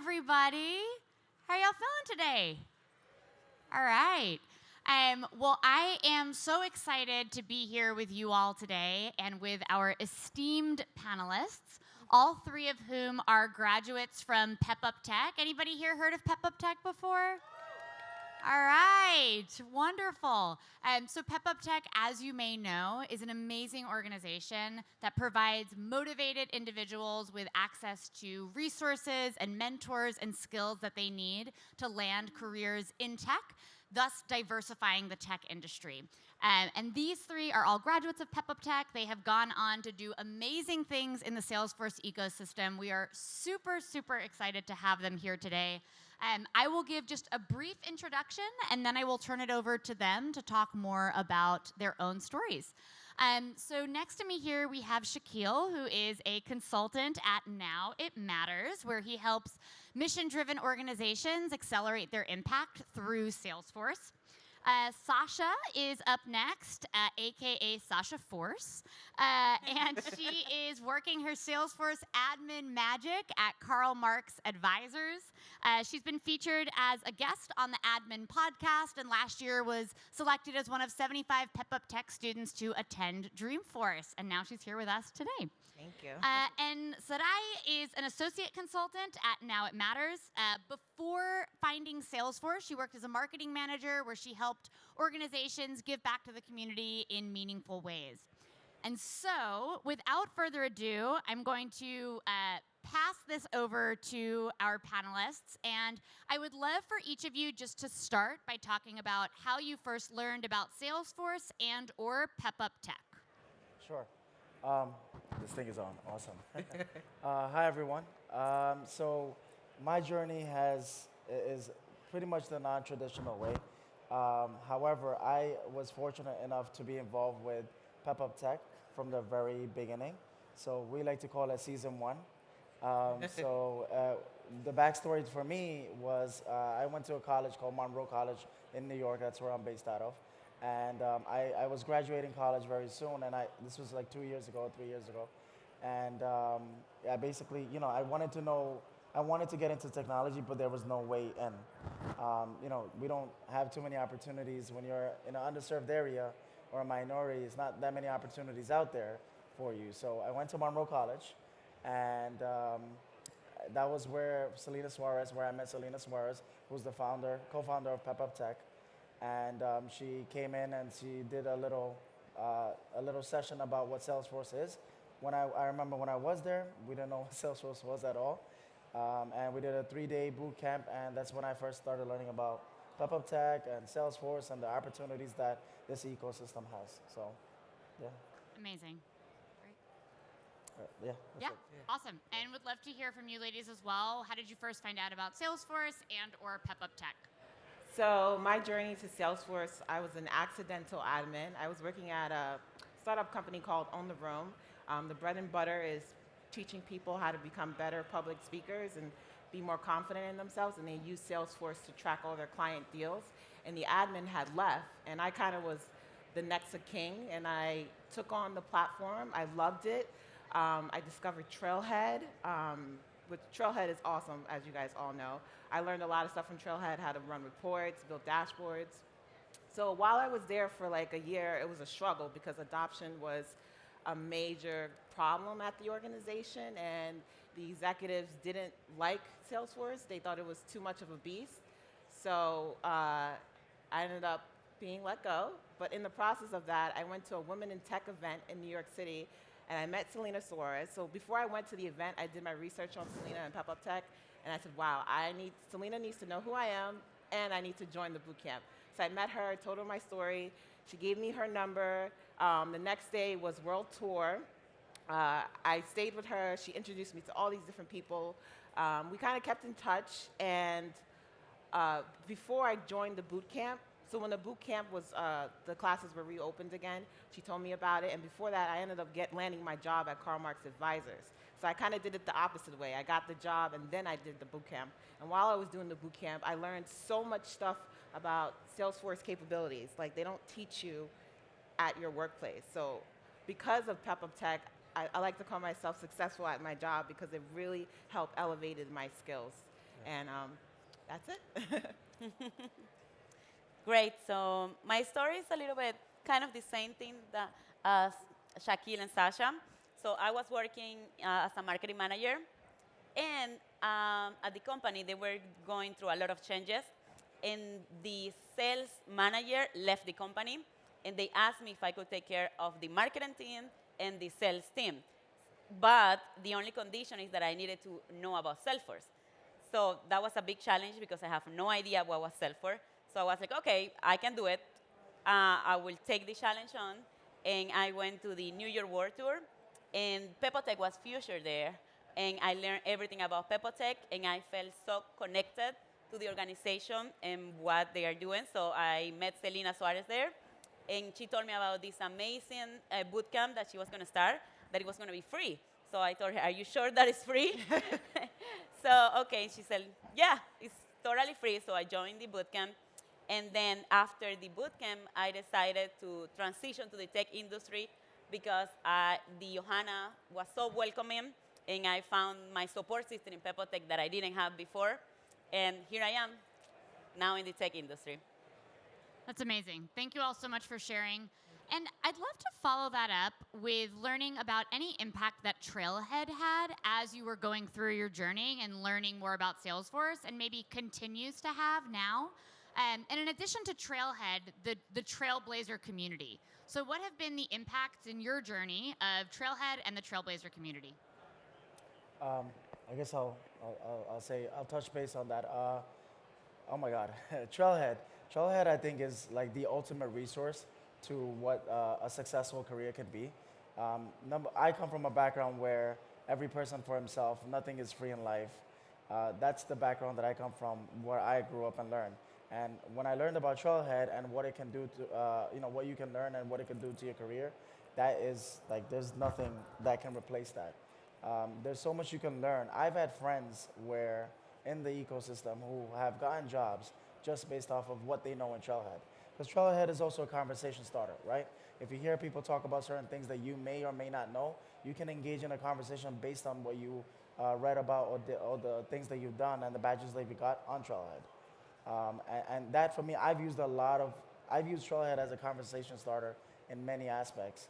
everybody. How are y'all feeling today? All right. Well, I am so excited to be here with you all today and with our esteemed panelists, all three of whom are graduates from PepUp Tech. Anybody here heard of PepUp Tech before? All right, wonderful. So PepUp Tech, as you may know, is an amazing organization that provides motivated individuals with access to resources and mentors and skills that they need to land careers in tech, thus diversifying the tech industry. And these three are all graduates of PepUp Tech. They have gone on to do amazing things in the Salesforce ecosystem. We are super, super excited to have them here today. I will give just a brief introduction, and then I will turn it over to them to talk more about their own stories. So next to me here, we have Shakil, who is a consultant at Now It Matters, where he helps mission-driven organizations accelerate their impact through Salesforce. Sasha is up next, aka Sasha Force, and she is working her Salesforce admin magic at Karl Marx Advisors. She's been featured as a guest on the Admin podcast, and last year was selected as one of 75 PepUp Tech students to attend Dreamforce, and now she's here with us today. Thank you. And Saray is an associate consultant at Now It Matters. Before finding Salesforce, she worked as a marketing manager where she helped organizations give back to the community in meaningful ways. And so, without further ado, I'm going to pass this over to our panelists. And I would love for each of you just to start by talking about how you first learned about Salesforce and or PepUp Tech. Sure. This thing is on. Awesome. Hi, everyone. So my journey is pretty much the non-traditional way. However, I was fortunate enough to be involved with PepUp Tech from the very beginning. So we like to call it season one. The backstory for me was I went to a college called Monroe College in New York. That's where I'm based out of. And I was graduating college very soon, and this was like 3 years ago. And I basically, I wanted to get into technology, but there was no way in. We don't have too many opportunities when you're in an underserved area or a minority. It's not that many opportunities out there for you. So I went to Monroe College, and that was where I met Selena Suarez, who's the co-founder of PepUp Tech. And she came in and she did a little session about what Salesforce is. I remember when I was there, we didn't know what Salesforce was at all. And we did a 3-day boot camp, and that's when I first started learning about PepUp Tech and Salesforce and the opportunities that this ecosystem has. So, yeah. Amazing. Yeah. Yeah, awesome. And would love to hear from you ladies as well. How did you first find out about Salesforce and or PepUp Tech? So my journey to Salesforce, I was an accidental admin. I was working at a startup company called Own the Room. The bread and butter is teaching people how to become better public speakers and be more confident in themselves, and they use Salesforce to track all their client deals. And the admin had left, and I kind of was the next of king, and I took on the platform. I loved it. I discovered Trailhead, which Trailhead is awesome, as you guys all know. I learned a lot of stuff from Trailhead, how to run reports, build dashboards. So while I was there for like a year, it was a struggle because adoption was a major problem at the organization, and the executives didn't like Salesforce. They thought it was too much of a beast. So I ended up being let go. But in the process of that, I went to a Women in Tech event in New York City, and I met Selena Suarez. So before I went to the event, I did my research on Selena and PepUp Tech, and I said, wow, Selena needs to know who I am, and I need to join the boot camp. So I met her, told her my story. She gave me her number. The next day was World Tour. I stayed with her. She introduced me to all these different people. We kind of kept in touch, and before I joined the boot camp, so when the boot camp was, the classes were reopened again, she told me about it, and before that, I ended up landing my job at Karl Marx Advisors. So I kind of did it the opposite way. I got the job, and then I did the boot camp. And while I was doing the boot camp, I learned so much stuff about Salesforce capabilities. Like, they don't teach you at your workplace. So because of PepUp Tech, I like to call myself successful at my job because it really helped elevated my skills. And that's it. Great. So my story is a little bit kind of the same thing that as Shakil and Sasha. So I was working as a marketing manager, and at the company they were going through a lot of changes, and the sales manager left the company, and they asked me if I could take care of the marketing team and the sales team. But the only condition is that I needed to know about Salesforce. So that was a big challenge because I have no idea what was Salesforce. So I was like, okay, I can do it. I will take the challenge on. And I went to the New York World Tour, and PepUp Tech was featured there. And I learned everything about PepUp Tech, and I felt so connected to the organization and what they are doing. So I met Selena Suarez there, and she told me about this amazing boot camp that she was going to start, that it was going to be free. So I told her, are you sure that it's free? So, okay, she said, yeah, it's totally free. So I joined the boot camp. And then after the boot camp, I decided to transition to the tech industry because the Johanna was so welcoming, and I found my support system in PepUp Tech that I didn't have before. And here I am, now in the tech industry. That's amazing. Thank you all so much for sharing. And I'd love to follow that up with learning about any impact that Trailhead had as you were going through your journey and learning more about Salesforce, and maybe continues to have now. And in addition to Trailhead, the Trailblazer community. So what have been the impacts in your journey of Trailhead and the Trailblazer community? I guess I'll say I'll touch base on that. Oh my God, Trailhead. Trailhead, I think, is like the ultimate resource to what a successful career could be. I come from a background where every person for himself, nothing is free in life. That's the background that I come from, where I grew up and learned. And when I learned about Trailhead and what it can do to, what you can learn and what it can do to your career, that is like, there's nothing that can replace that. There's so much you can learn. I've had friends where in the ecosystem who have gotten jobs just based off of what they know in Trailhead. Because Trailhead is also a conversation starter, right? If you hear people talk about certain things that you may or may not know, you can engage in a conversation based on what you read about or the things that you've done and the badges that you got on Trailhead. And that for me, I've used Trailhead as a conversation starter in many aspects.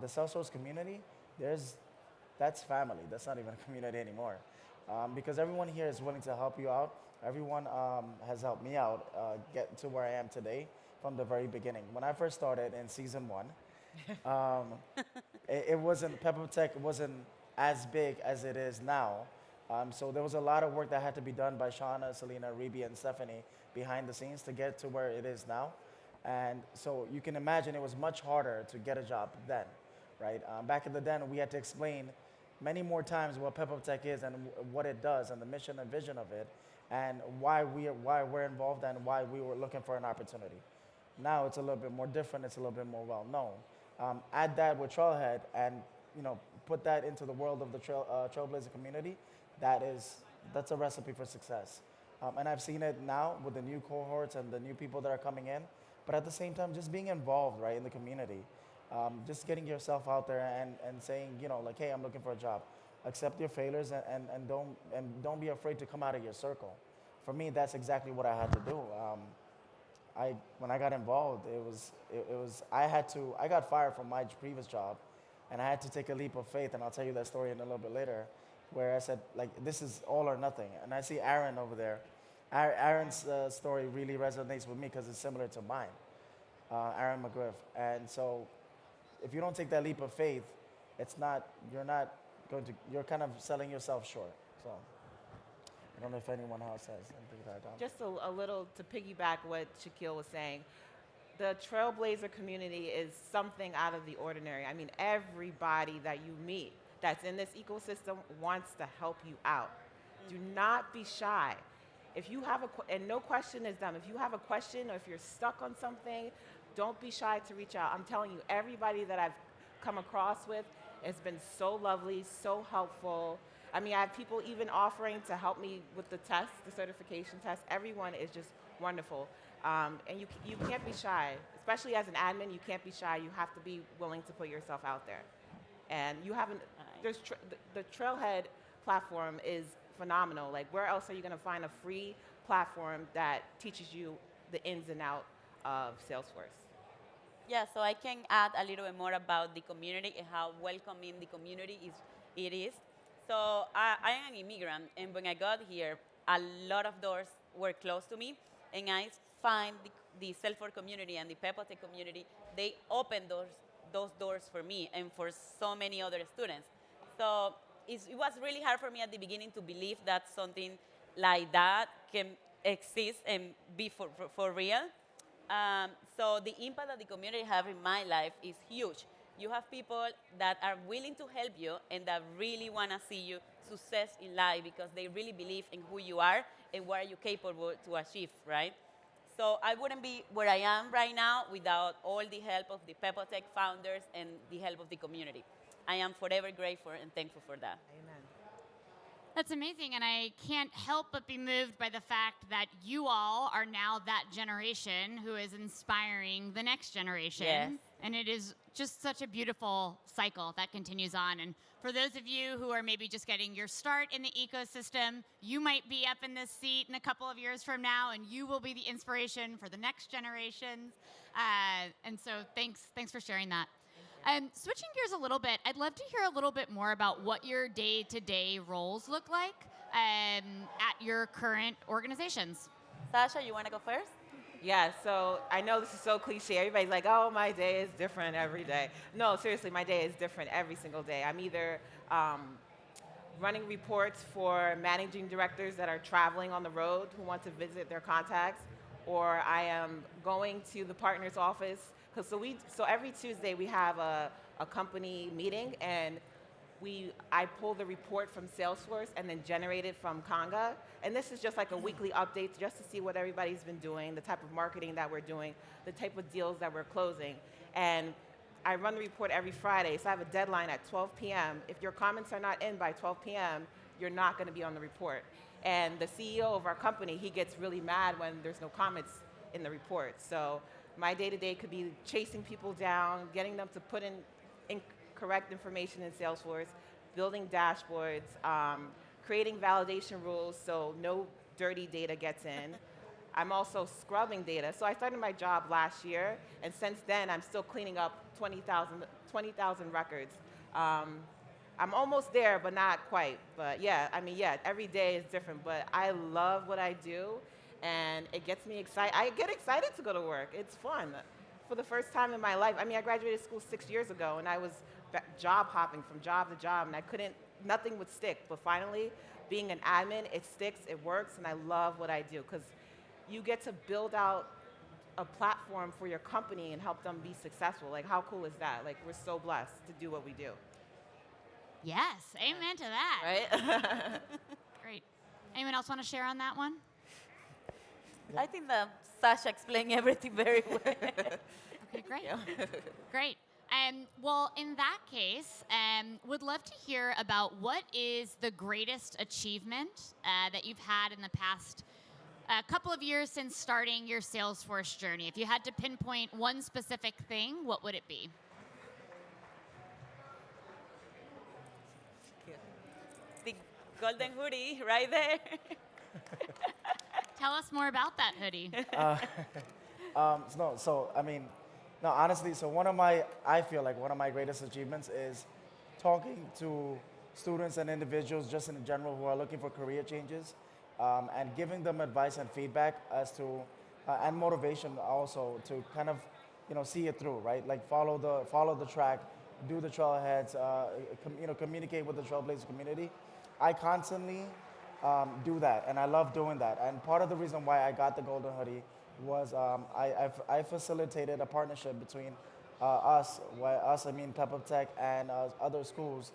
The Salesforce community, that's family. That's not even a community anymore. Because everyone here is willing to help you out. Everyone has helped me out get to where I am today from the very beginning. When I first started in season one, um, it wasn't, PepUp Tech wasn't as big as it is now. So there was a lot of work that had to be done by Shauna, Selena, Reby, and Stephanie behind the scenes to get to where it is now. And so you can imagine it was much harder to get a job then, right? Back in the den, we had to explain many more times what PepUp Tech is and what it does and the mission and vision of it and why we're involved and why we were looking for an opportunity. Now it's a little bit more different. It's a little bit more well known. Add that with Trailhead and put that into the world of the Trailblazer community. That's a recipe for success. And I've seen it now with the new cohorts and the new people that are coming in. But at the same time, just being involved, right, in the community. Just getting yourself out there and saying, like, hey, I'm looking for a job. Accept your failures and don't be afraid to come out of your circle. For me, that's exactly what I had to do. When I got involved, I got fired from my previous job, and I had to take a leap of faith, and I'll tell you that story in a little bit later, where I said, like, this is all or nothing. And I see Aaron over there. Aaron's story really resonates with me because it's similar to mine, Aaron McGriff. And so if you don't take that leap of faith, you're kind of selling yourself short. So I don't know if anyone else has anything to add on. Just a little to piggyback what Shakil was saying. The Trailblazer community is something out of the ordinary. I mean, everybody that you meet that's in this ecosystem wants to help you out. Do not be shy. If you have and no question is dumb. If you have a question or if you're stuck on something, don't be shy to reach out. I'm telling you, everybody that I've come across with has been so lovely, so helpful. I mean, I have people even offering to help me with the test, the certification test. Everyone is just wonderful. And you can't be shy, especially as an admin, you can't be shy. You have to be willing to put yourself out there. And you haven't, the Trailhead platform is phenomenal. Like, where else are you going to find a free platform that teaches you the ins and out of Salesforce? Yeah, so I can add a little bit more about the community and how welcoming the community is. So I am an immigrant, and when I got here, a lot of doors were closed to me, and I find the Salesforce community and the PepUp Tech community, they open those doors for me and for so many other students. So it was really hard for me at the beginning to believe that something like that can exist and be for real. So the impact that the community have in my life is huge. You have people that are willing to help you and that really want to see you success in life because they really believe in who you are and what are you capable to achieve, right? So I wouldn't be where I am right now without all the help of the PepUp Tech founders and the help of the community. I am forever grateful and thankful for that. Amen. That's amazing, and I can't help but be moved by the fact that you all are now that generation who is inspiring the next generation. Yes. And it is just such a beautiful cycle that continues on. And for those of you who are maybe just getting your start in the ecosystem, you might be up in this seat in a couple of years from now, and you will be the inspiration for the next generations. And so thanks for sharing that. Switching gears a little bit, I'd love to hear a little bit more about what your day-to-day roles look like at your current organizations. Sasha, you want to go first? Yeah, so I know this is so cliche. Everybody's like, oh, my day is different every day. No, seriously, my day is different every single day. I'm either running reports for managing directors that are traveling on the road who want to visit their contacts, or I am going to the partner's office. So every Tuesday we have a company meeting, and I pull the report from Salesforce and then generate it from Conga. And this is just like a weekly update just to see what everybody's been doing, the type of marketing that we're doing, the type of deals that we're closing. And I run the report every Friday, so I have a deadline at 12 p.m. If your comments are not in by 12 p.m., you're not going to be on the report. And the CEO of our company, he gets really mad when there's no comments in the report. So my day-to-day could be chasing people down, getting them to put in correct information in Salesforce, building dashboards, creating validation rules so no dirty data gets in. I'm also scrubbing data. So I started my job last year, and since then I'm still cleaning up 20,000 records. I'm almost there, but not quite. But yeah, every day is different, but I love what I do, and it gets me excited. I get excited to go to work. It's fun. For the first time in my life, I graduated school 6 years ago, and I was job hopping from job to job, and nothing would stick. But finally, being an admin, it sticks, it works, and I love what I do, because you get to build out a platform for your company and help them be successful. Like, how cool is that? Like, we're so blessed to do what we do. Yes, amen to that. Right? Great. Anyone else want to share on that one? I think that Sasha explained everything very well. Okay, great. Yeah. Great. Well, in that case, would love to hear about what is the greatest achievement that you've had in the past couple of years since starting your Salesforce journey. If you had to pinpoint one specific thing, what would it be? The golden hoodie right there. Tell us more about that hoodie. Honestly, I feel like one of my greatest achievements is talking to students and individuals just in general who are looking for career changes, and giving them advice and feedback as to, and motivation also to kind of, see it through, right? Like follow the track, do the trailheads, communicate with the Trailblazer community. I constantly do that, and I love doing that. And part of the reason why I got the golden hoodie was I facilitated a partnership between PepUp Tech and other schools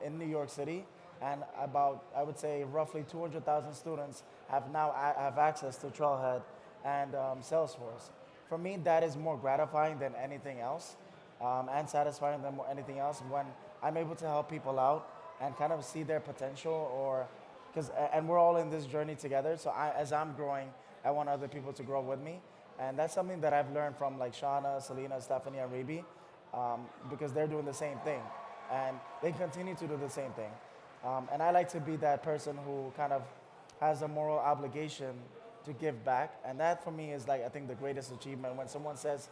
in New York City, and about, I would say, roughly 200,000 students have access to Trailhead and Salesforce. For me, that is more gratifying than anything else, and satisfying than anything else when I'm able to help people out and kind of see their potential, and we're all in this journey together. So as I'm growing, I want other people to grow with me, and that's something that I've learned from like Shauna, Selena, Stephanie, and Rebe, because they're doing the same thing, and they continue to do the same thing. And I like to be that person who kind of has a moral obligation to give back. And that for me is like, I think the greatest achievement when someone says,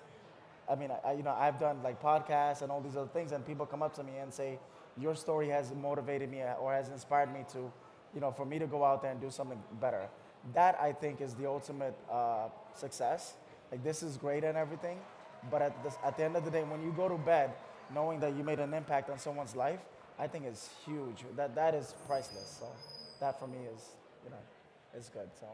I mean, I've done like podcasts and all these other things, and people come up to me and say, "Your story has motivated me or has inspired me to, for me to go out there and do something better." That I think is the ultimate success. Like this is great and everything, but at the end of the day, when you go to bed knowing that you made an impact on someone's life, I think is huge. That is priceless. So that for me is good. So.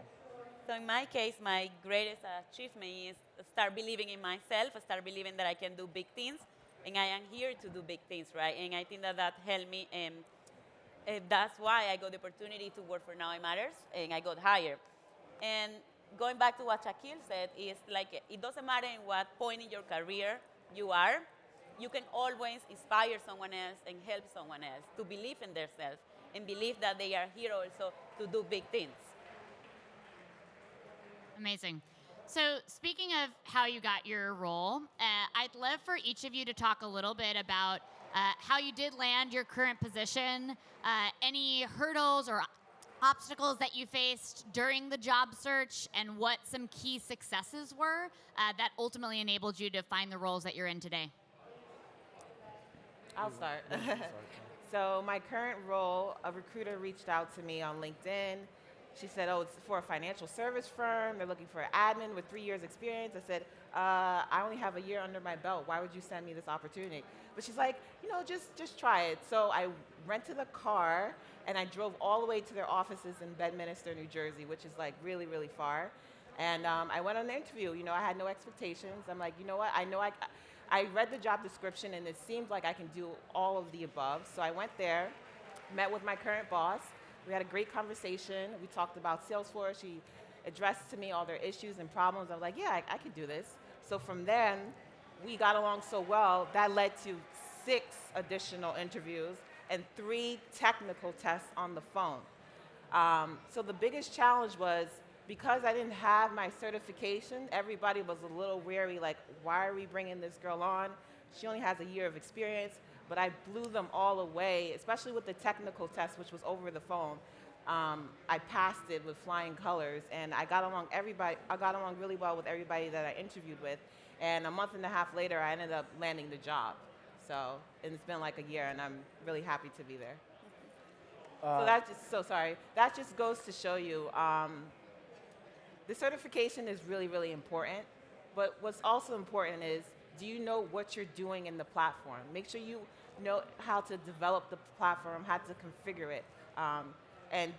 So in my case, my greatest achievement is start believing in myself, start believing that I can do big things, and I am here to do big things, right? And I think that helped me, and that's why I got the opportunity to work for Now It Matters, and I got hired. And going back to what Shakil said, is like it doesn't matter in what point in your career you are, you can always inspire someone else and help someone else to believe in themselves and believe that they are here also to do big things. Amazing. So, speaking of how you got your role, I'd love for each of you to talk a little bit about how you did land your current position, any hurdles or obstacles that you faced during the job search, and what some key successes were that ultimately enabled you to find the roles that you're in today. I'll start. So my current role, a recruiter reached out to me on LinkedIn. She said, "Oh, it's for a financial service firm. They're looking for an admin with 3 years experience." I said, "I only have a year under my belt. Why would you send me this opportunity?" But she's like, just try it. So I rented a car and I drove all the way to their offices in Bedminster, New Jersey, which is like really, really far. And I went on the interview. I had no expectations. I'm like, you know what? I read the job description and it seemed like I can do all of the above. So I went there, met with my current boss. We had a great conversation. We talked about Salesforce. She addressed to me all their issues and problems. I was like, yeah, I could do this. So from then, we got along so well, that led to 6 additional interviews and 3 technical tests on the phone. So the biggest challenge was, because I didn't have my certification, everybody was a little wary, like, why are we bringing this girl on? She only has a year of experience. But I blew them all away, especially with the technical test, which was over the phone. I passed it with flying colors, and I got along really well with everybody that I interviewed with. And a month and a half later, I ended up landing the job. And it's been like a year, and I'm really happy to be there. That just goes to show you, the certification is really, really important. But what's also important is, do you know what you're doing in the platform? Make sure you know how to develop the platform, how to configure it. And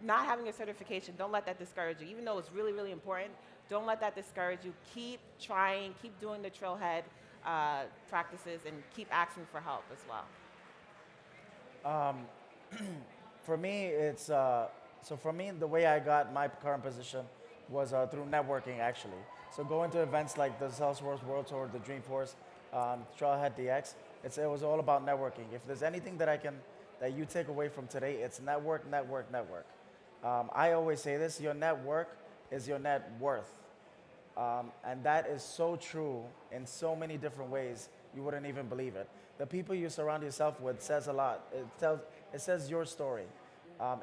not having a certification, don't let that discourage you. Even though it's really, really important, don't let that discourage you. Keep trying, keep doing the Trailhead practices, and keep asking for help as well. For me, the way I got my current position was through networking, actually. So going to events like the Salesforce World Tour, the Dreamforce, Trailhead DX, it was all about networking. If there's anything that you take away from today, it's network, network, network. I always say this: your network is your net worth, and that is so true in so many different ways. You wouldn't even believe it. The people you surround yourself with says a lot. It says your story.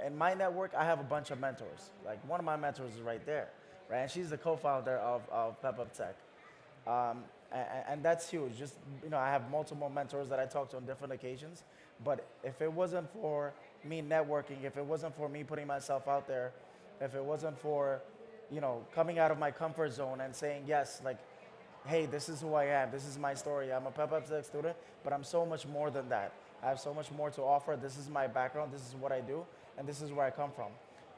In my network, I have a bunch of mentors. Like one of my mentors is right there, right? And she's the co-founder of PepUp Tech. And that's huge. Just, I have multiple mentors that I talk to on different occasions. But if it wasn't for me networking, if it wasn't for me putting myself out there, if it wasn't for, coming out of my comfort zone and saying, yes, like, hey, this is who I am. This is my story. I'm a PepUp Tech student, but I'm so much more than that. I have so much more to offer. This is my background. This is what I do. And this is where I come from.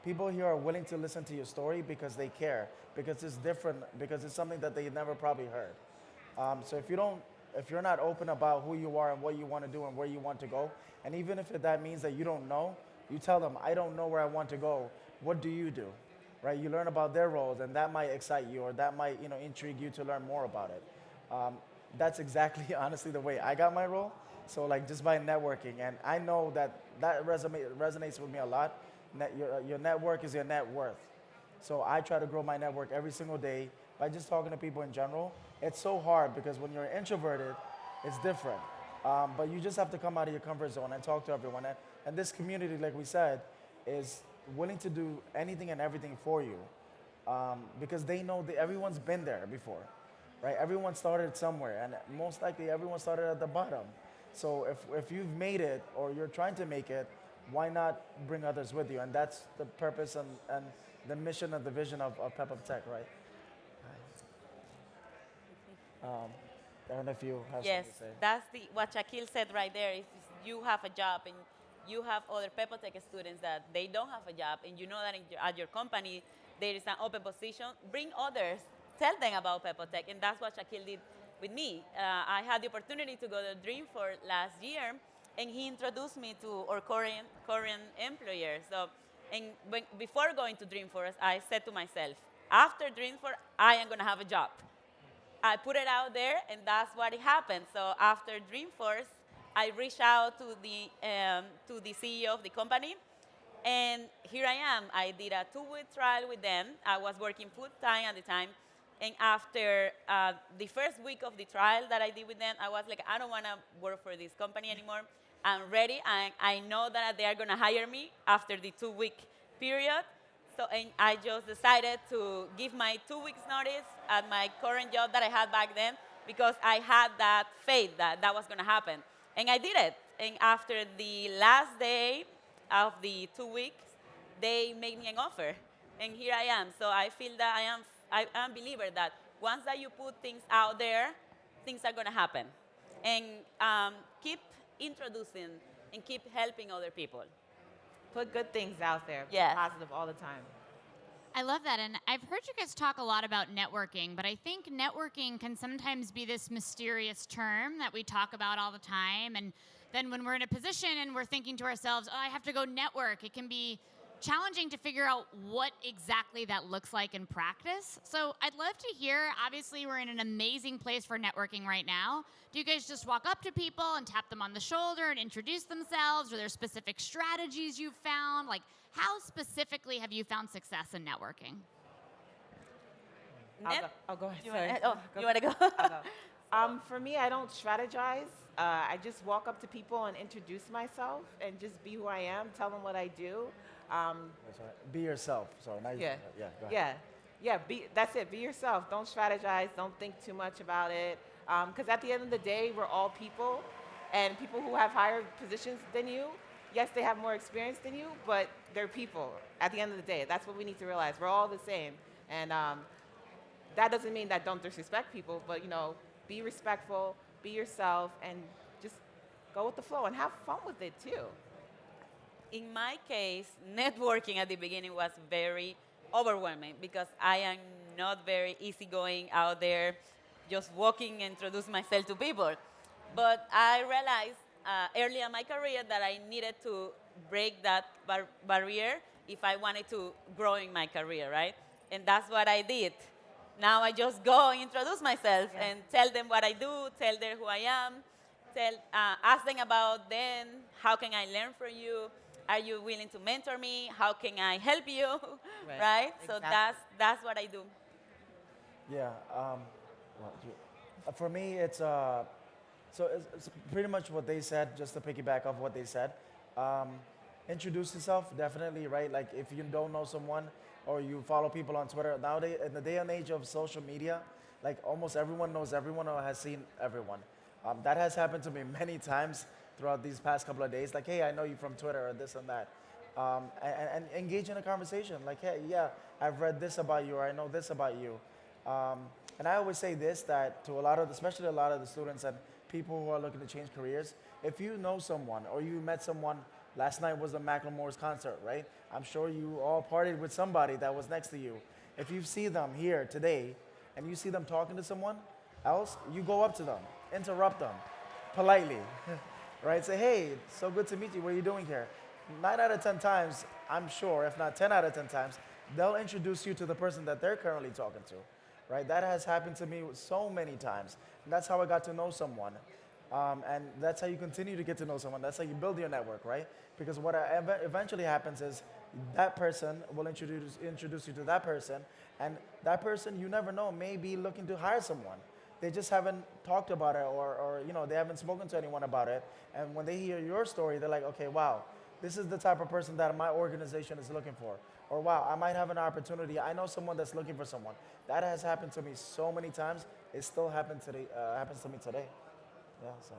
People here are willing to listen to your story because they care, because it's different, because it's something that they never probably heard. So if you're not open about who you are and what you want to do and where you want to go, and even if that means that you don't know, you tell them, I don't know where I want to go. What do you do? Right? You learn about their roles, and that might excite you, or that might intrigue you to learn more about it. That's exactly, honestly, the way I got my role. So like just by networking, and I know that resonates with me a lot. Your network is your net worth. So I try to grow my network every single day by just talking to people in general. It's so hard because when you're introverted, it's different. But you just have to come out of your comfort zone and talk to everyone. And this community, like we said, is willing to do anything and everything for you because they know that everyone's been there before, right? Everyone started somewhere, and most likely everyone started at the bottom. So if you've made it or you're trying to make it, why not bring others with you? And that's the purpose and the mission and the vision of PepUp Tech, right? I don't know if you have Yes, something to say. that's what Shakil said right there. Is you have a job and you have other PepUp Tech students that they don't have a job, and you know that at your company there is an open position. Bring others, tell them about PepUp Tech, and that's what Shakil did with me. I had the opportunity to go to Dreamforce last year, and he introduced me to our current employer. So, before going to Dreamforce, I said to myself, after Dreamforce, I am going to have a job. I put it out there, and that's what happened. So after Dreamforce, I reached out to the CEO of the company, and here I am. I did a 2-week trial with them. I was working full time at the time, and after the first week of the trial that I did with them, I was like, I don't want to work for this company anymore. I'm ready, and I know that they are going to hire me after the 2-week period. So and I just decided to give my 2 weeks notice at my current job that I had back then because I had that faith that that was going to happen. And I did it. And after the last day of the 2 weeks, they made me an offer. And here I am. So I feel that I am a believer that once that you put things out there, things are going to happen. And keep introducing and keep helping other people. Put good things out there. Be Yes. positive all the time. I love that. And I've heard you guys talk a lot about networking, but I think networking can sometimes be this mysterious term that we talk about all the time. And then when we're in a position and we're thinking to ourselves, oh, I have to go network, it can be challenging to figure out what exactly that looks like in practice. So I'd love to hear, obviously we're in an amazing place for networking right now. Do you guys just walk up to people and tap them on the shoulder and introduce themselves? Are there specific strategies you've found? Like, how specifically have you found success in networking? Go ahead. You Sorry. want to go? I'll go. For me, I don't strategize. I just walk up to people and introduce myself and just be who I am, tell them what I do. That's right. Be yourself. Sorry, now you Yeah. go ahead. Yeah. That's it. Be yourself. Don't strategize. Don't think too much about it. Because at the end of the day, we're all people, and people who have higher positions than you, yes, they have more experience than you, but they're people. At the end of the day, that's what we need to realize. We're all the same, and that doesn't mean that don't disrespect people, but be respectful, be yourself, and just go with the flow and have fun with it too. In my case, networking at the beginning was very overwhelming because I am not very easygoing out there, just walking and introduce myself to people. But I realized early in my career that I needed to break that barrier if I wanted to grow in my career, right? And that's what I did. Now I just go and introduce myself and tell them what I do, tell them who I am, ask them about them, how can I learn from you? Are you willing to mentor me? How can I help you? Right? So Exactly. that's what I do. Yeah. For me, it's pretty much what they said. Just to piggyback off what they said, introduce yourself definitely, right? Like if you don't know someone or you follow people on Twitter nowadays, in the day and age of social media, like almost everyone knows everyone or has seen everyone. That has happened to me many times throughout these past couple of days. Like, hey, I know you from Twitter or this and that. And engage in a conversation. Like, hey, yeah, I've read this about you or I know this about you. And I always say this, that to especially a lot of the students and people who are looking to change careers, if you know someone or you met someone, last night was the Macklemore's concert, right? I'm sure you all partied with somebody that was next to you. If you see them here today and you see them talking to someone else, you go up to them, interrupt them politely, right? Say, hey, so good to meet you. What are you doing here? 9 out of 10 times, I'm sure, if not 10 out of 10 times, they'll introduce you to the person that they're currently talking to, right? That has happened to me so many times. And that's how I got to know someone. And that's how you continue to get to know someone. That's how you build your network, right? Because what eventually happens is that person will introduce you to that person, and that person, you never know, may be looking to hire someone. they just haven't talked about it, or they haven't spoken to anyone about it. And when they hear your story, they're like, okay, wow, this is the type of person that my organization is looking for. Or wow, I might have an opportunity. I know someone that's looking for someone. That has happened to me so many times. It still happens to me today. Yeah, so.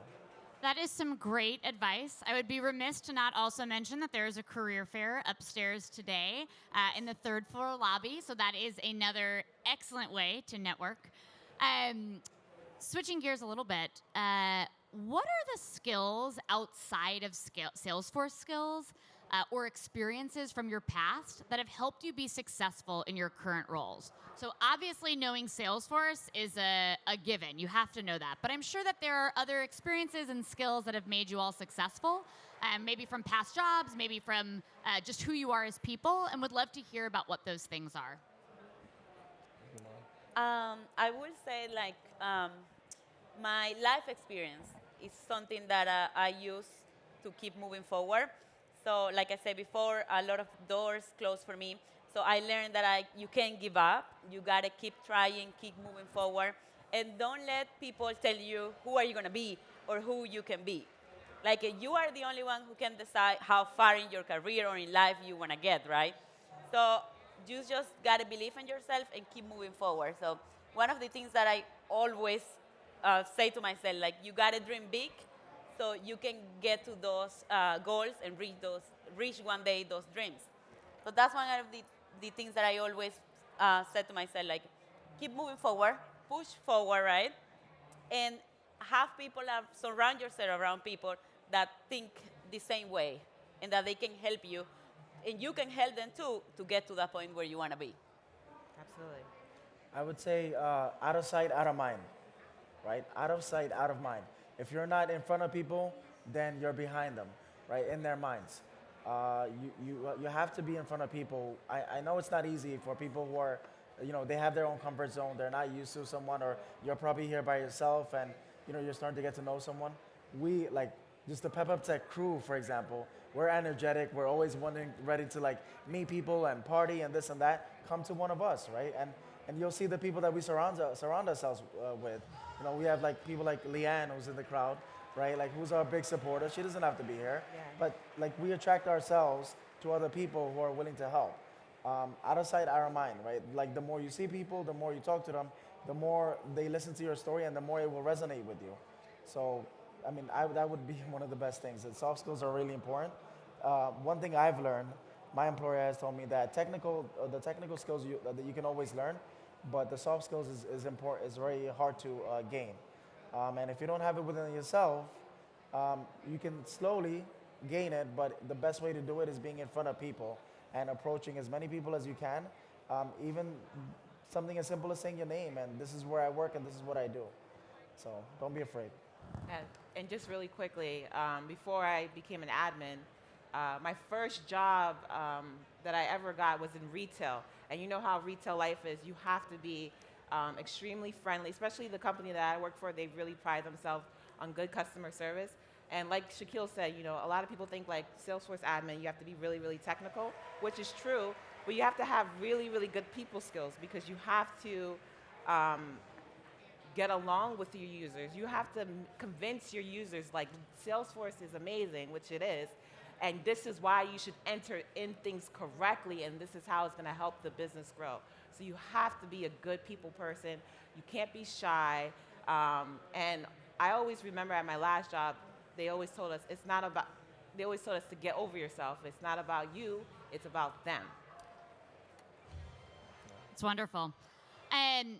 That is some great advice. I would be remiss to not also mention that there is a career fair upstairs today in the third floor lobby. So that is another excellent way to network. Switching gears a little bit, what are the skills outside of Salesforce skills or experiences from your past that have helped you be successful in your current roles? So obviously knowing Salesforce is a given. You have to know that. But I'm sure that there are other experiences and skills that have made you all successful, maybe from past jobs, maybe from just who you are as people, and would love to hear about what those things are. I will say my life experience is something that I use to keep moving forward. So like I said before, a lot of doors closed for me. So I learned that you can't give up. You gotta keep trying, keep moving forward, and don't let people tell you who are you gonna be or who you can be. Like you are the only one who can decide how far in your career or in life you wanna get, right? So you just gotta believe in yourself and keep moving forward. So one of the things that I always say to myself, like you gotta dream big, so you can get to those goals and reach one day those dreams. So that's one of the things that I always said to myself, like keep moving forward, push forward, right? And have people, surround yourself around people that think the same way and that they can help you. And you can help them too to get to that point where you want to be. Absolutely. I would say out of sight, out of mind, right? Out of sight, out of mind. If you're not in front of people, then you're behind them, right? In their minds. You have to be in front of people. I know it's not easy for people who are, they have their own comfort zone. They're not used to someone, or you're probably here by yourself, and you're starting to get to know someone. We like just the PepUp Tech crew, for example. We're energetic. We're always ready to like meet people and party and this and that. Come to one of us, right? And you'll see the people that we surround ourselves with. We have like people like Leanne, who's in the crowd, right? Like who's our big supporter. She doesn't have to be here, Yeah. but like we attract ourselves to other people who are willing to help. Out of sight, out of mind, right? Like the more you see people, the more you talk to them, the more they listen to your story, and the more it will resonate with you. So, I mean, that would be one of the best things. And soft skills are really important. One thing I've learned, my employer has told me that the technical skills that you can always learn, but the soft skills is important. Is very hard to gain. And if you don't have it within yourself, you can slowly gain it. But the best way to do it is being in front of people and approaching as many people as you can. Even something as simple as saying your name and this is where I work and this is what I do. So don't be afraid. And just really quickly, before I became an admin, my first job that I ever got was in retail. And you know how retail life is. You have to be extremely friendly, especially the company that I work for. They really pride themselves on good customer service. And like Shakil said, a lot of people think like Salesforce admin, you have to be really, really technical, which is true, but you have to have really, really good people skills because you have to get along with your users. You have to convince your users like Salesforce is amazing, which it is, and this is why you should enter in things correctly, and this is how it's going to help the business grow. So you have to be a good people person. You can't be shy. And I always remember at my last job, they always told us to get over yourself. It's not about you, it's about them. It's wonderful. And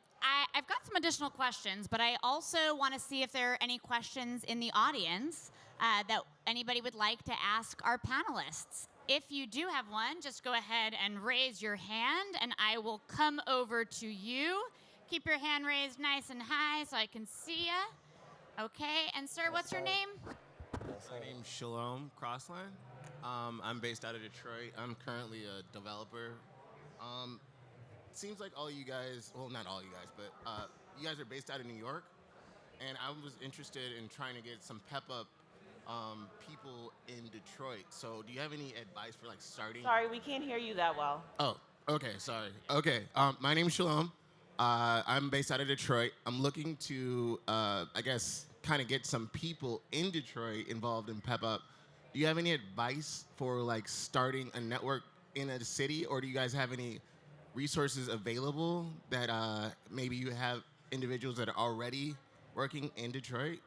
I've got some additional questions, but I also want to see if there are any questions in the audience that anybody would like to ask our panelists. If you do have one, just go ahead and raise your hand, and I will come over to you. Keep your hand raised nice and high so I can see you. Okay, and sir, what's your name? My name's Shalom Crossline. I'm based out of Detroit. I'm currently a developer. Seems like all you guys, well, not all you guys, but you guys are based out of New York. And I was interested in trying to get some PepUp people in Detroit. So do you have any advice for like starting? Sorry, we can't hear you that well. Oh, okay, sorry. Okay, my name's Shalom. I'm based out of Detroit. I'm looking to, I guess, kind of get some people in Detroit involved in PepUp. Do you have any advice for like starting a network in a city, or do you guys have any resources available that maybe you have individuals that are already working in Detroit?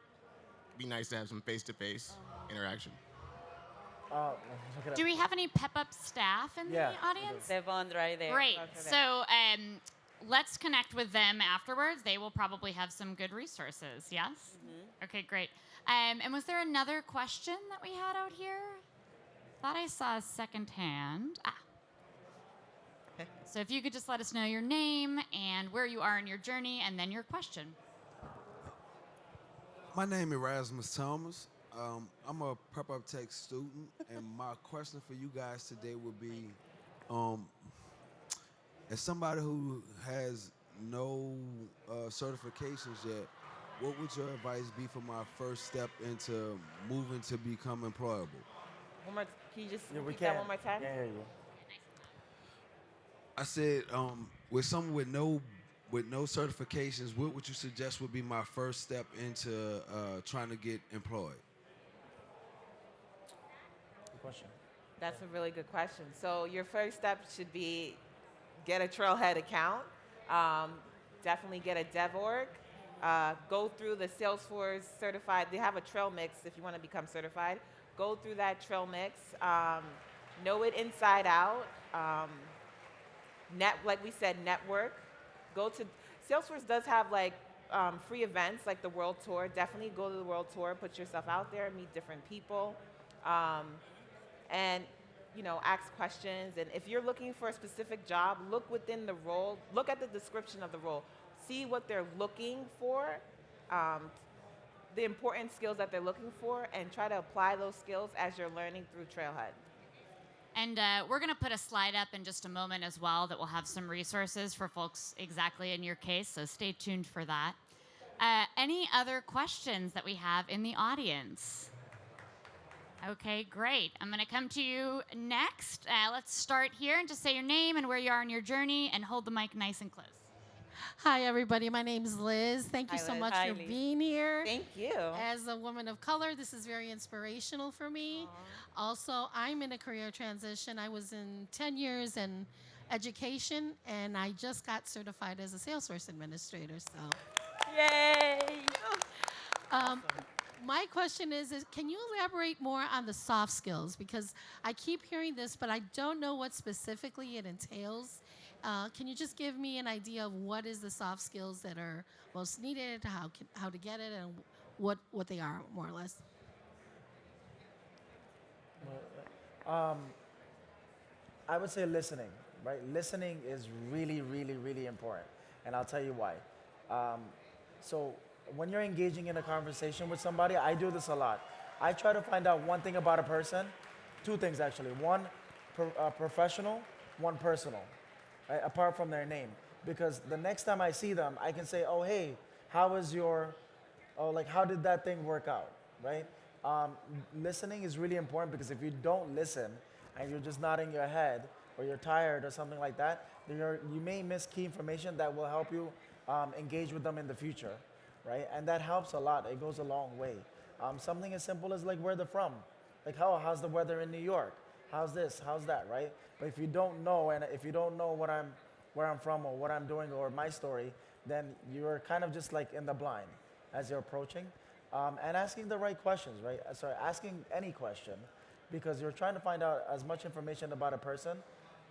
It'd be nice to have some face-to-face interaction. Look it up. Do we have any PepUp staff in Yeah, the we audience? The bond right there. Great. Lots of So let's connect with them afterwards. They will probably have some good resources. Yes? Okay, great. And was there another question that we had out here? Thought I saw a second hand. So if you could just let us know your name and where you are in your journey and then your question. My name is Erasmus Thomas. I'm a PepUp Tech student, and my question for you guys today would be, as somebody who has no certifications yet, what would your advice be for my first step into moving to become employable? One more, can you just Yeah, we repeat can. that one more time? Yeah, you. I said, with someone with no certifications, what would you suggest would be my first step into trying to get employed? Good question. That's a really good question. So your first step should be get a Trailhead account. Definitely get a dev org. Go through the Salesforce certified. They have a trail mix if you want to become certified. Go through that trail mix. Know it inside out. Like we said, network. Go to Salesforce does have like free events like the World Tour. Definitely go to the World Tour. Put yourself out there. Meet different people. And ask questions. And if you're looking for a specific job, look within the role. Look at the description of the role. See what they're looking for, the important skills that they're looking for, and try to apply those skills as you're learning through Trailhead. And we're going to put a slide up in just a moment as well that will have some resources for folks exactly in your case, so stay tuned for that. Any other questions that we have in the audience? Okay, great. I'm going to come to you next. Let's start here and just say your name and where you are in your journey and hold the mic nice and close. Hi, everybody. My name's Liz. Thank you Hi, so Liz. much Hi, for Liz. being here. Thank you. As a woman of color, this is very inspirational for me. Also, I'm in a career transition. I was in 10 years in education, and I just got certified as a Salesforce administrator. So, Yay! my question is can you elaborate more on the soft skills? Because I keep hearing this, but I don't know what specifically it entails. Can you just give me an idea of what is the soft skills that are most needed, how to get it, and what they are, more or less? I would say listening, right? Listening is really, really, really important, and I'll tell you why. So when you're engaging in a conversation with somebody, I do this a lot. I try to find out one thing about a person, two things actually. One professional, one personal, right? Apart from their name. Because the next time I see them, I can say, oh, hey, how did that thing work out, right? Listening is really important because if you don't listen and you're just nodding your head or you're tired or something like that, then you may miss key information that will help you engage with them in the future, right? And that helps a lot. It goes a long way. Something as simple as like where they're from. Like how's the weather in New York? How's this? How's that, right? But if you don't know, and if you don't know where I'm from or what I'm doing or my story, then you're kind of just like in the blind as you're approaching. And asking the right questions, right? Sorry, asking any question because you're trying to find out as much information about a person.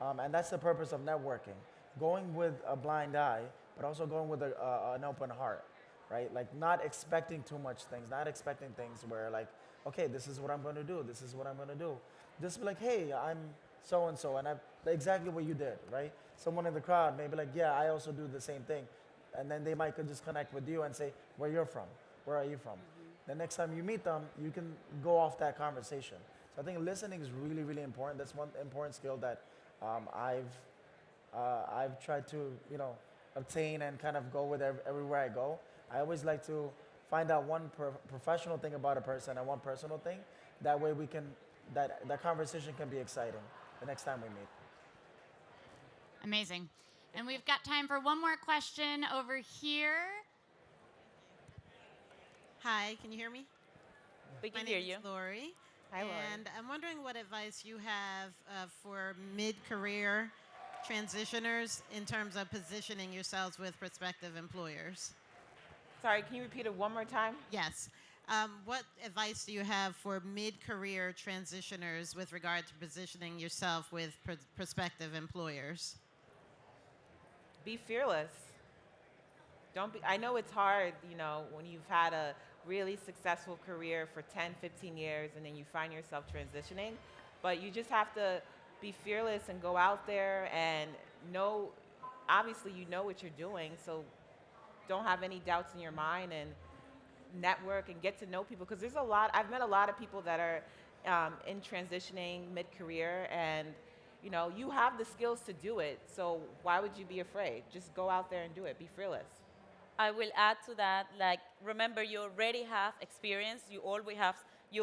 And that's the purpose of networking. Going with a blind eye, but also going with an open heart, right? Like not expecting too much things, not expecting things where like, okay, this is what I'm going to do. This is what I'm going to do. Just be like, hey, I'm so-and-so, and exactly what you did, right? Someone in the crowd may be like, yeah, I also do the same thing. And then they might could just connect with you and say, where you're from, where are you from? The next time you meet them, you can go off that conversation. So I think listening is really, really important. That's one important skill that I've tried to, obtain and kind of go with everywhere I go. I always like to find out one professional thing about a person and one personal thing. That way that conversation can be exciting the next time we meet. Amazing. And we've got time for one more question over here. Hi, can you hear me? We can My hear name you. is Laurie. Hi, Laurie. And I'm wondering what advice you have for mid-career transitioners in terms of positioning yourselves with prospective employers. Sorry, can you repeat it one more time? Yes. What advice do you have for mid-career transitioners with regard to positioning yourself with prospective employers? Be fearless. Don't be, I know it's hard, you know, when you've had a really successful career for 10, 15 years and then you find yourself transitioning, but you just have to be fearless and go out there and know, obviously you know what you're doing, so don't have any doubts in your mind and network and get to know people, because there's a lot, I've met a lot of people that are in transitioning mid-career, and you know, you have the skills to do it, so why would you be afraid? Just go out there and do it, be fearless. I will add to that, like, remember, you already have experience. You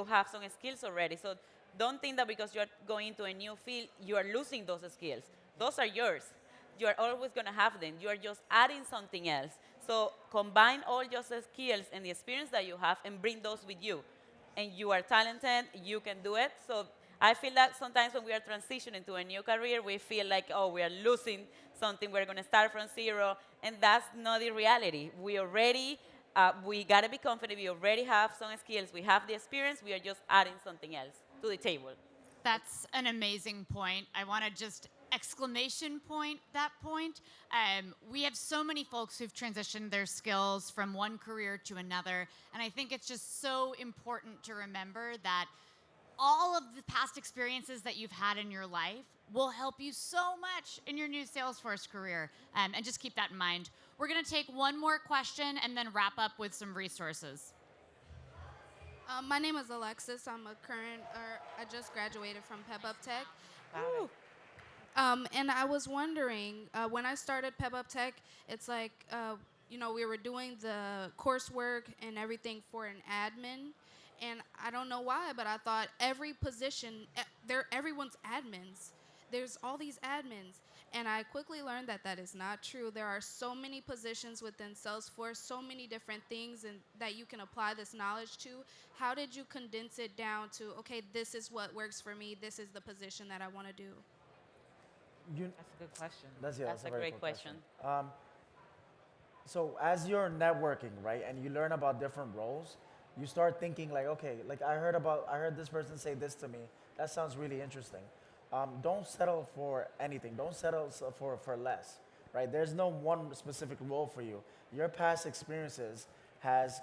have some skills already. So don't think that because you're going into a new field, you are losing those skills. Those are yours. You are always going to have them. You are just adding something else. So combine all your skills and the experience that you have and bring those with you. And you are talented. You can do it. So I feel that sometimes when we are transitioning to a new career, we feel like, oh, we are losing something. We're going to start from zero. And that's not the reality. We got to be confident. We already have some skills. We have the experience. We are just adding something else to the table. That's an amazing point. I want to just exclamation point that point. We have so many folks who've transitioned their skills from one career to another. And I think it's just so important to remember that all of the past experiences that you've had in your life will help you so much in your new Salesforce career. And just keep that in mind. We're going to take one more question and then wrap up with some resources. My name is Alexis. I just graduated from PepUp Tech. And I was wondering, when I started PepUp Tech, it's like, we were doing the coursework and everything for an admin. And I don't know why, but I thought every position, everyone's admins. There's all these admins. And I quickly learned that that is not true. There are so many positions within Salesforce, so many different things that you can apply this knowledge to. How did you condense it down to, okay, this is what works for me, this is the position that I want to do? That's a good question. That's a very great cool question. So as you're networking, right, and you learn about different roles, you start thinking like, okay, like I heard this person say this to me. That sounds really interesting. Don't settle for anything. Don't settle for less, right? There's no one specific role for you. Your past experiences has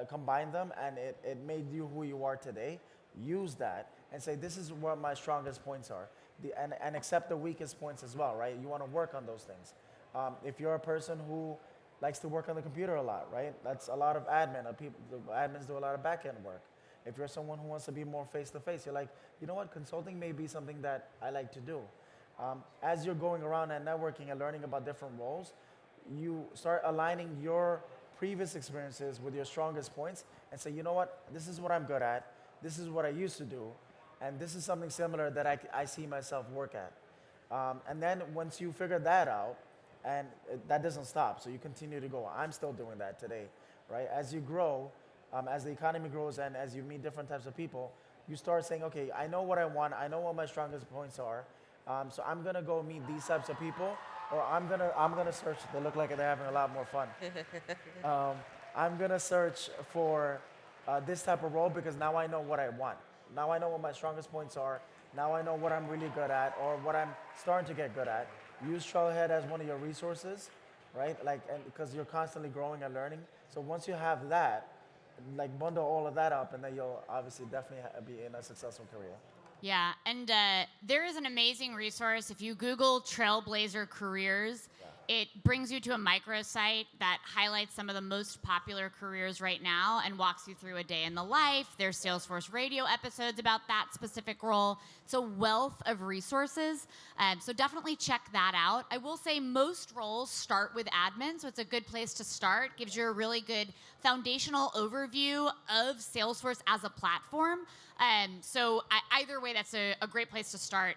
combined them, and it made you who you are today. Use that and say, this is what my strongest points are. And accept the weakest points as well, right? You want to work on those things. If you're a person who likes to work on the computer a lot, right? That's a lot of admin. The admins do a lot of back-end work. If you're someone who wants to be more face-to-face, you're like, you know what, consulting may be something that I like to do. As you're going around and networking and learning about different roles, you start aligning your previous experiences with your strongest points and say, you know what, this is what I'm good at, this is what I used to do, and this is something similar that I see myself work at. And then once you figure that out, and that doesn't stop, so you continue to go. I'm still doing that today, right? As you grow, as the economy grows and as you meet different types of people, you start saying, okay, I know what I want, I know what my strongest points are, so I'm gonna go meet these types of people, or I'm gonna search, they look like they're having a lot more fun. I'm gonna search for this type of role because now I know what I want. Now I know what my strongest points are. Now I know what I'm really good at or what I'm starting to get good at. Use Trailhead as one of your resources, right? Like, and because you're constantly growing and learning. So once you have that, like bundle all of that up, and then you'll obviously definitely be in a successful career. Yeah, and there is an amazing resource. If you Google Trailblazer Careers, it brings you to a microsite that highlights some of the most popular careers right now and walks you through a day in the life. There's Salesforce radio episodes about that specific role. It's a wealth of resources, so definitely check that out. I will say most roles start with admin, so it's a good place to start. Gives you a really good foundational overview of Salesforce as a platform. So either way, that's a great place to start.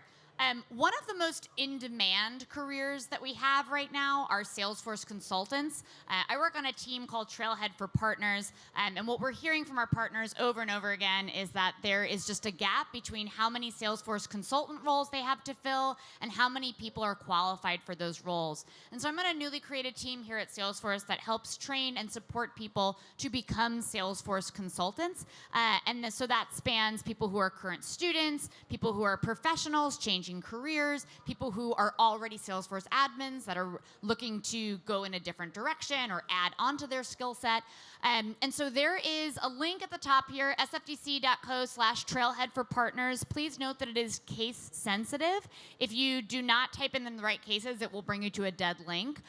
One of the most in-demand careers that we have right now are Salesforce consultants. I work on a team called Trailhead for Partners, and what we're hearing from our partners over and over again is that there is just a gap between how many Salesforce consultant roles they have to fill and how many people are qualified for those roles. And so I'm on a newly created team here at Salesforce that helps train and support people to become Salesforce consultants. So that spans people who are current students, people who are professionals changing careers, people who are already Salesforce admins that are looking to go in a different direction or add onto their skill set. And so there is a link at the top here, sfdc.co/trailhead for partners. Please note that it is case sensitive. If you do not type in the right cases, it will bring you to a dead link.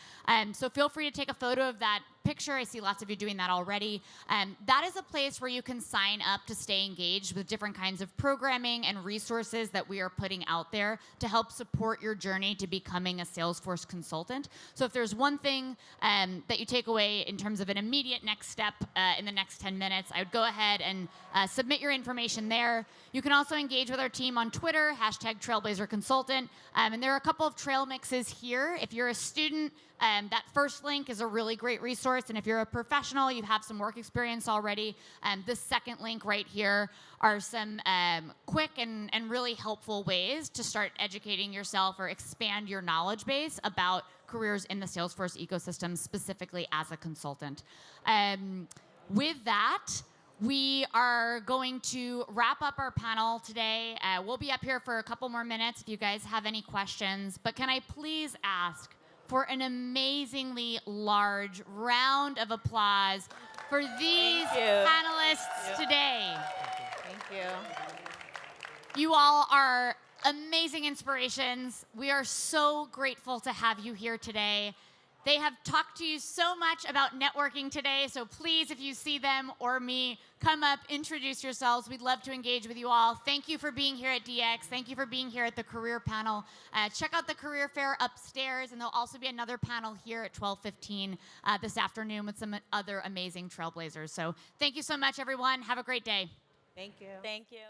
So feel free to take a photo of that picture. I see lots of you doing that already. That is a place where you can sign up to stay engaged with different kinds of programming and resources that we are putting out there to help support your journey to becoming a Salesforce consultant. So if there's one thing that you take away in terms of an immediate next step in the next 10 minutes, I would go ahead and submit your information there. You can also engage with our team on Twitter, #Trailblazer Consultant. And there are a couple of trail mixes here. If you're a student, that first link is a really great resource. And if you're a professional, you have some work experience already, the second link right here are some quick and really helpful ways to start educating yourself or expand your knowledge base about careers in the Salesforce ecosystem, specifically as a consultant. With that, we are going to wrap up our panel today. We'll be up here for a couple more minutes if you guys have any questions. But can I please ask for an amazingly large round of applause for these panelists today. Thank you. You all are amazing inspirations. We are so grateful to have you here today. They have talked to you so much about networking today, so please, if you see them or me, come up, introduce yourselves. We'd love to engage with you all. Thank you for being here at DX. Thank you for being here at the career panel. Check out the career fair upstairs, and there'll also be another panel here at 12:15 this afternoon with some other amazing Trailblazers. So thank you so much, everyone. Have a great day. Thank you. Thank you.